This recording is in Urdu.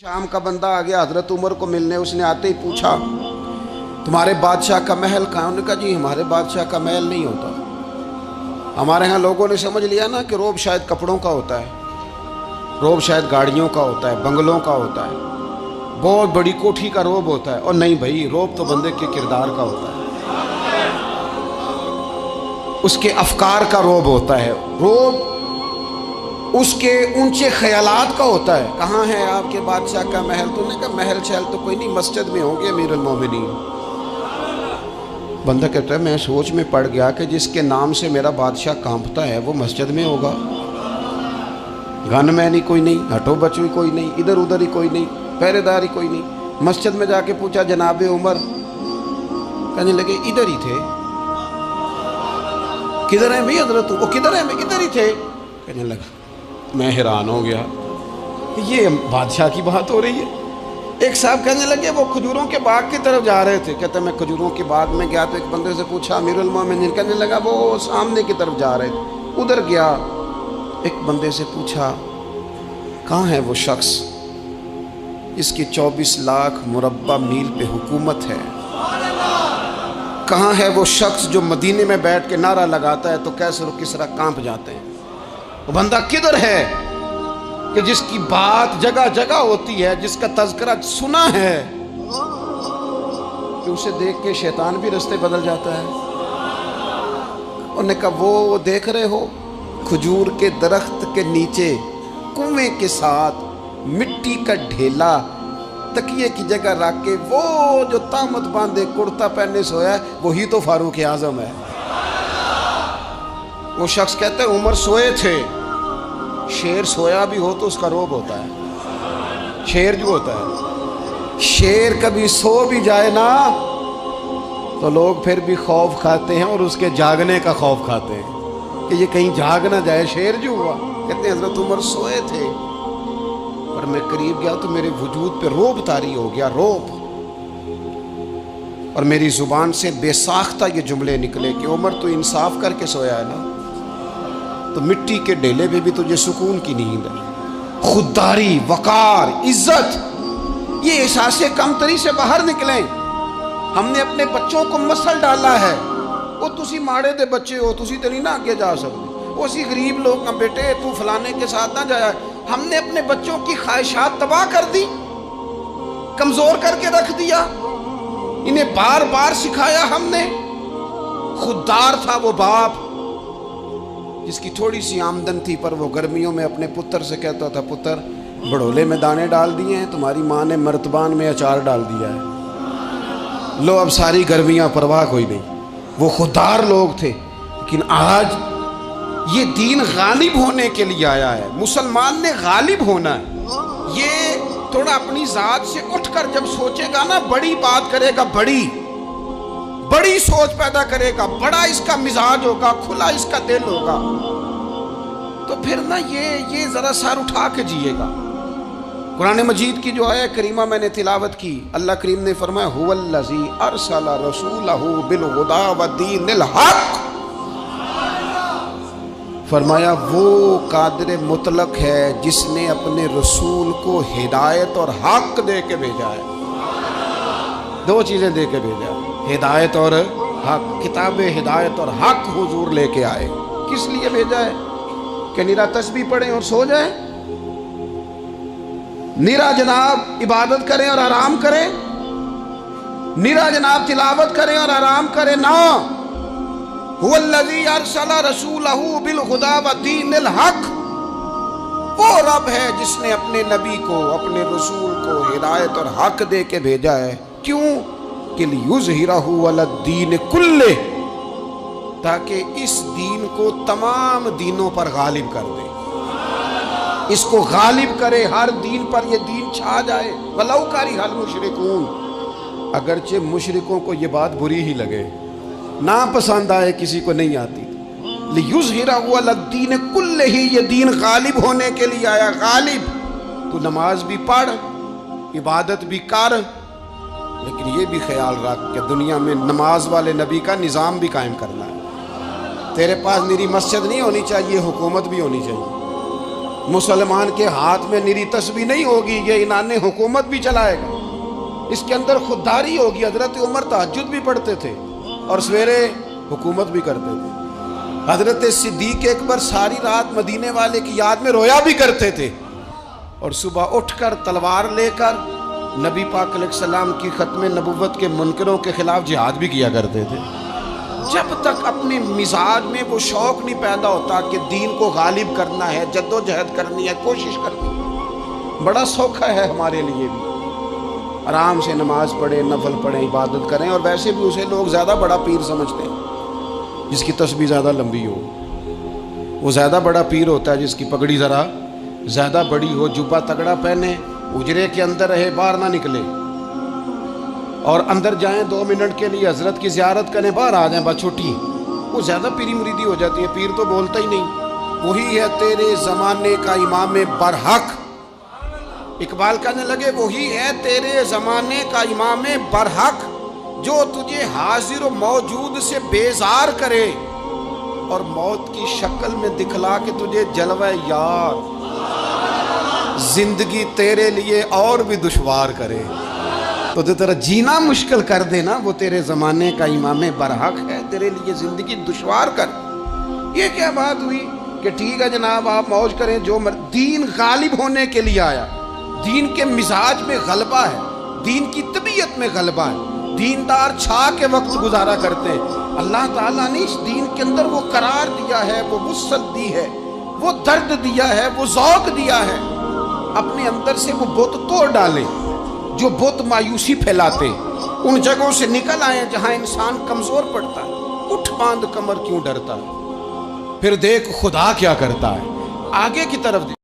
شام کا بندہ آ گیا حضرت عمر کو ملنے، اس نے آتے ہی پوچھا تمہارے بادشاہ کا محل کہاں؟ انہوں نے کہا جی ہمارے بادشاہ کا محل نہیں ہوتا، ہمارے ہاں لوگوں نے سمجھ لیا نا کہ روب شاید کپڑوں کا ہوتا ہے، روب شاید گاڑیوں کا ہوتا ہے، بنگلوں کا ہوتا ہے، بہت بڑی کوٹھی کا روب ہوتا ہے۔ اور نہیں بھائی، روب تو بندے کے کردار کا ہوتا ہے، اس کے افکار کا روب ہوتا ہے، روب اس کے اونچے خیالات کا ہوتا ہے۔ کہاں ہے آپ کے بادشاہ کا محل؟ تو نے کہا محل شہل تو کوئی نہیں، مسجد میں ہوں گے امیر المومنین۔ بندہ کہتا ہے میں سوچ میں پڑ گیا کہ جس کے نام سے میرا بادشاہ کانپتا ہے وہ مسجد میں ہوگا، گن مین ہی کوئی نہیں، ہٹو بچو ہی کوئی نہیں، ادھر ادھر ہی کوئی نہیں، پہرے دار ہی کوئی نہیں۔ مسجد میں جا کے پوچھا جناب عمر، کہنے لگے ادھر ہی تھے۔ کدھر ہیں بھائی حضرت؟ وہ کدھر ہیں؟ میں ادھر ہی تھے۔ کہنے لگا میں حیران ہو گیا، یہ بادشاہ کی بات ہو رہی ہے۔ ایک صاحب کہنے لگے وہ کھجوروں کے باغ کی طرف جا رہے تھے، کہتے میں کھجوروں کے باغ میں گیا تو ایک بندے سے پوچھا امیر المومنین، کہنے لگا وہ سامنے کی طرف جا رہے تھے، ادھر گیا۔ ایک بندے سے پوچھا کہاں ہے وہ شخص جس کی 24 لاکھ مربع میل پہ حکومت ہے؟ کہاں ہے وہ شخص جو مدینے میں بیٹھ کے نعرہ لگاتا ہے تو کیسر و کسریٰ کانپ جاتے ہیں؟ وہ بندہ کدھر ہے کہ جس کی بات جگہ جگہ ہوتی ہے، جس کا تذکرہ سنا ہے کہ اسے دیکھ کے شیطان بھی رستے بدل جاتا ہے؟ انہوں نے کہا وہ دیکھ رہے ہو کھجور کے درخت کے نیچے کنویں کے ساتھ مٹی کا ڈھیلا تکیے کی جگہ رکھ کے وہ جو تامت باندھے کرتا پہنے سویا ہے وہی تو فاروق اعظم ہے۔ وہ شخص کہتے ہیں عمر سوئے تھے، شیر سویا بھی ہو تو اس کا روب ہوتا ہے، شیر جو ہوتا ہے، شیر کبھی سو بھی جائے نا تو لوگ پھر بھی خوف کھاتے ہیں اور اس کے جاگنے کا خوف کھاتے ہیں کہ یہ کہیں جاگ نہ جائے، شیر جو ہوا۔ کہتے ہیں حضرت عمر سوئے تھے پر میں قریب گیا تو میرے وجود پہ روب طاری ہو گیا، روب، اور میری زبان سے بے ساختہ یہ جملے نکلے کہ عمر تو انصاف کر کے سویا ہے نا، تو مٹی کے ڈھیلے پہ بھی تجھے سکون کی نیند ہے۔ خودداری، وقار، عزت، یہ احساس کمتری سے باہر نکلیں۔ ہم نے اپنے بچوں کو مسل ڈالا ہے، وہ تسی ماڑے دے بچے ہو، تسی تو نہیں نہ آگے جا سکتے، وہ اسی غریب لوگ کا بیٹے تو فلانے کے ساتھ نہ جایا۔ ہم نے اپنے بچوں کی خواہشات تباہ کر دی، کمزور کر کے رکھ دیا، انہیں بار بار سکھایا ہم نے۔ خوددار تھا وہ باپ جس کی تھوڑی سی آمدن تھی پر وہ گرمیوں میں اپنے پتر سے کہتا تھا پتر بڑھولے میں دانے ڈال دیے ہیں، تمہاری ماں نے مرتبان میں اچار ڈال دیا ہے، لو اب ساری گرمیاں پرواہ کوئی نہیں۔ وہ خوددار لوگ تھے، لیکن آج یہ دین غالب ہونے کے لیے آیا ہے، مسلمان نے غالب ہونا ہے۔ یہ تھوڑا اپنی ذات سے اٹھ کر جب سوچے گا نا، بڑی بات کرے گا، بڑی سوچ پیدا کرے گا، بڑا اس کا مزاج ہوگا، کھلا اس کا دل ہوگا، تو پھر نا یہ ذرا سر اٹھا کے جیے گا۔ قرآن مجید کی جو آیت کریمہ میں نے تلاوت کی، اللہ کریم نے فرمایا هو الذی ارسل رسولہ بالہدی ودین الحق، فرمایا وہ قادر مطلق ہے جس نے اپنے رسول کو ہدایت اور حق دے کے بھیجا ہے۔ دو چیزیں دے کے بھیجا ہے، ہدایت اور حق۔ کتاب ہدایت اور حق حضور لے کے آئے۔ کس لیے بھیجا ہے؟ کہ نیرا تسبیح پڑھیں اور سو جائیں، نیرا جناب عبادت کریں اور آرام کریں، نیرا جناب تلاوت کریں اور آرام کریں، نہ۔ هو الذی ارسل رسولہ بالہدی ودین الحق، وہ رب ہے جس نے اپنے نبی کو، اپنے رسول کو ہدایت اور حق دے کے بھیجا ہے۔ کیوں؟ کہ لیظہرہ علی الدین کلہ، تاکہ اس دین کو تمام دینوں پر غالب کر دے، اس کو غالب کرے، ہر دین پر یہ دین چھا جائے۔ وَلَوْ كَرِهَ الْمُشْرِكُونَ، اگرچہ مشرکوں کو یہ بات بری ہی لگے، نا پسند آئے، کسی کو نہیں آتی، لیظہرہ علی الدین کلہ، یہ دین غالب ہونے کے لیے آیا۔ غالب، تو نماز بھی پڑھ، عبادت بھی کر، لیکن یہ بھی خیال رکھ کہ دنیا میں نماز والے نبی کا نظام بھی قائم کرنا ہے۔ تیرے پاس میری مسجد نہیں ہونی چاہیے، حکومت بھی ہونی چاہیے۔ مسلمان کے ہاتھ میں نری تسبیح نہیں ہوگی، یہ انان حکومت بھی چلائے گا، اس کے اندر خودداری ہوگی۔ حضرت عمر تہجد بھی پڑھتے تھے اور سویرے حکومت بھی کرتے تھے۔ حضرت صدیق اکبر ساری رات مدینے والے کی یاد میں رویا بھی کرتے تھے، اور صبح اٹھ کر تلوار لے کر نبی پاک علیہ السلام کی ختم نبوت کے منکروں کے خلاف جہاد بھی کیا کرتے تھے۔ جب تک اپنے مزاج میں وہ شوق نہیں پیدا ہوتا کہ دین کو غالب کرنا ہے، جد و جہد کرنی ہے، کوشش کرنی ہے، بڑا سوکھا ہے ہمارے لیے بھی، آرام سے نماز پڑھیں، نفل پڑھیں، عبادت کریں، اور ویسے بھی اسے لوگ زیادہ بڑا پیر سمجھتے ہیں جس کی تسبیح زیادہ لمبی ہو۔ وہ زیادہ بڑا پیر ہوتا ہے جس کی پگڑی ذرا زیادہ بڑی ہو، جبہ تگڑا پہنے، اجرے کے اندر رہے، باہر نہ نکلے، اور اندر جائیں 2 منٹ کے لیے حضرت کی زیارت کریں، باہر آ جائیں، بات چھوٹی، وہ زیادہ پیری مریدی ہو جاتی ہے۔ پیر تو بولتا ہی نہیں۔ وہی ہے تیرے زمانے کا امام برحق، اقبال کہنے لگے وہی ہے تیرے زمانے کا امام برحق، جو تجھے حاضر و موجود سے بیزار کرے اور موت کی شکل میں دکھلا کے تجھے جلوہ یار، زندگی تیرے لیے اور بھی دشوار کرے، تو تیرا جینا مشکل کر دینا، وہ تیرے زمانے کا امام برحق ہے، تیرے لیے زندگی دشوار کر۔ یہ کیا بات ہوئی کہ ٹھیک ہے جناب آپ موج کریں جو دین غالب ہونے کے لیے آیا، دین کے مزاج میں غلبہ ہے، دین کی طبیعت میں غلبہ ہے، دیندار چھا کے وقت گزارا کرتے ہیں۔ اللہ تعالیٰ نے اس دین کے اندر وہ قرار دیا ہے، وہ وسعت دی ہے، وہ درد دیا ہے، وہ ذوق دیا ہے، اپنے اندر سے وہ بت توڑ ڈالے جو بت مایوسی پھیلاتے، ان جگہوں سے نکل آئیں جہاں انسان کمزور پڑتا ہے، اٹھ باندھ کمر کیوں ڈرتا ہے، پھر دیکھ خدا کیا کرتا ہے، آگے کی طرف